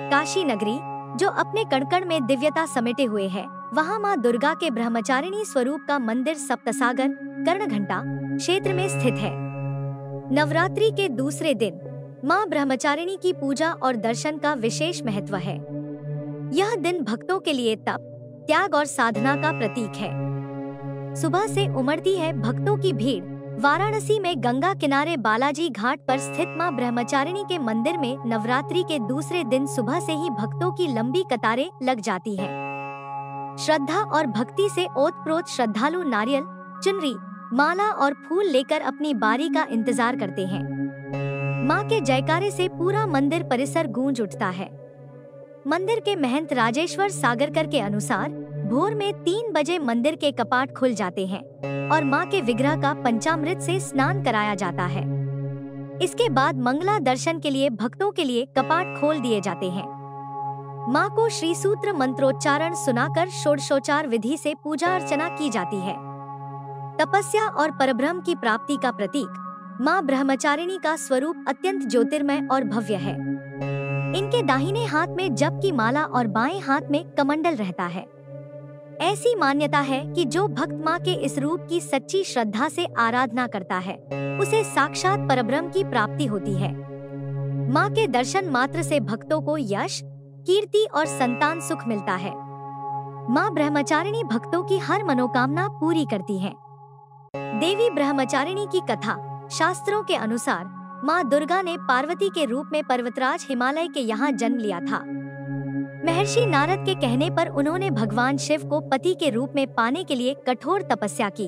काशी नगरी, जो अपने कण-कण में दिव्यता समेटे हुए है, वहाँ माँ दुर्गा के ब्रह्मचारिणी स्वरूप का मंदिर सप्तसागर कर्णघंटा क्षेत्र में स्थित है। नवरात्रि के दूसरे दिन माँ ब्रह्मचारिणी की पूजा और दर्शन का विशेष महत्व है। यह दिन भक्तों के लिए तप, त्याग और साधना का प्रतीक है। सुबह से उमड़ती है भक्तों की भीड़। वाराणसी में गंगा किनारे बालाजी घाट पर स्थित मां ब्रह्मचारिणी के मंदिर में नवरात्रि के दूसरे दिन सुबह से ही भक्तों की लंबी कतारें लग जाती हैं। श्रद्धा और भक्ति से ओतप्रोत श्रद्धालु नारियल, चुनरी, माला और फूल लेकर अपनी बारी का इंतजार करते हैं। मां के जयकारे से पूरा मंदिर परिसर गूंज उठता है। मंदिर के महंत राजेश्वर सागरकर के अनुसार भोर में 3 बजे मंदिर के कपाट खुल जाते हैं और मां के विग्रह का पंचामृत से स्नान कराया जाता है। इसके बाद मंगला दर्शन के लिए भक्तों के लिए कपाट खोल दिए जाते हैं। मां को श्री सूत्र मंत्रोच्चारण सुनाकर षोडशोपचार विधि से पूजा अर्चना की जाती है। तपस्या और परब्रह्म की प्राप्ति का प्रतीक मां ब्रह्मचारिणी का स्वरूप अत्यंत ज्योतिर्मय और भव्य है। इनके दाहिने हाथ में जप की माला और बाएं हाथ में कमंडल रहता है। ऐसी मान्यता है कि जो भक्त मां के इस रूप की सच्ची श्रद्धा से आराधना करता है, उसे साक्षात परब्रह्म की प्राप्ति होती है। मां के दर्शन मात्र से भक्तों को यश, कीर्ति और संतान सुख मिलता है। मां ब्रह्मचारिणी भक्तों की हर मनोकामना पूरी करती है। देवी ब्रह्मचारिणी की कथा। शास्त्रों के अनुसार मां दुर्गा ने पार्वती के रूप में पर्वतराज हिमालय के यहाँ जन्म लिया था। महर्षि नारद के कहने पर उन्होंने भगवान शिव को पति के रूप में पाने के लिए कठोर तपस्या की।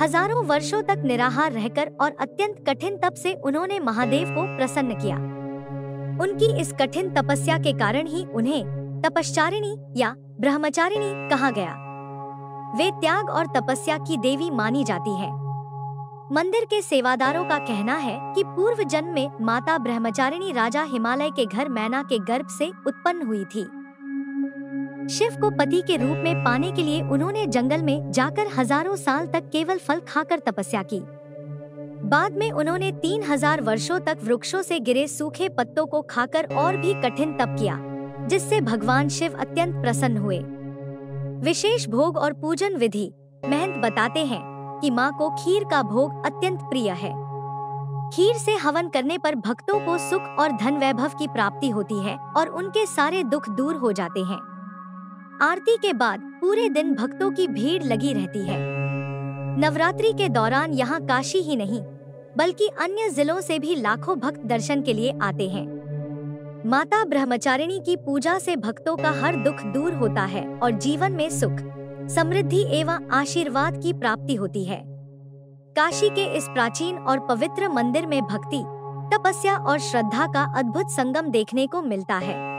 हजारों वर्षों तक निराहार रहकर और अत्यंत कठिन तप से उन्होंने महादेव को प्रसन्न किया। उनकी इस कठिन तपस्या के कारण ही उन्हें तपश्चारिणी या ब्रह्मचारिणी कहा गया। वे त्याग और तपस्या की देवी मानी जाती है। मंदिर के सेवादारों का कहना है कि पूर्व जन्म में माता ब्रह्मचारिणी राजा हिमालय के घर मैना के गर्भ से उत्पन्न हुई थी। शिव को पति के रूप में पाने के लिए उन्होंने जंगल में जाकर हजारों साल तक केवल फल खाकर तपस्या की। बाद में उन्होंने 3000 वर्षों तक वृक्षों से गिरे सूखे पत्तों को खाकर और भी कठिन तप किया, जिससे भगवान शिव अत्यंत प्रसन्न हुए। विशेष भोग और पूजन विधि। महंत बताते हैं कि मां को खीर का भोग अत्यंत प्रिय है। खीर से हवन करने पर भक्तों को सुख और धन वैभव की प्राप्ति होती है और उनके सारे दुख दूर हो जाते हैं। आरती के बाद पूरे दिन भक्तों की भीड़ लगी रहती है। नवरात्रि के दौरान यहाँ काशी ही नहीं, बल्कि अन्य जिलों से भी लाखों भक्त दर्शन के लिए आते हैं। माता ब्रह्मचारिणी की पूजा से भक्तों का हर दुख दूर होता है और जीवन में सुख, समृद्धि एवं आशीर्वाद की प्राप्ति होती है। काशी के इस प्राचीन और पवित्र मंदिर में भक्ति, तपस्या और श्रद्धा का अद्भुत संगम देखने को मिलता है।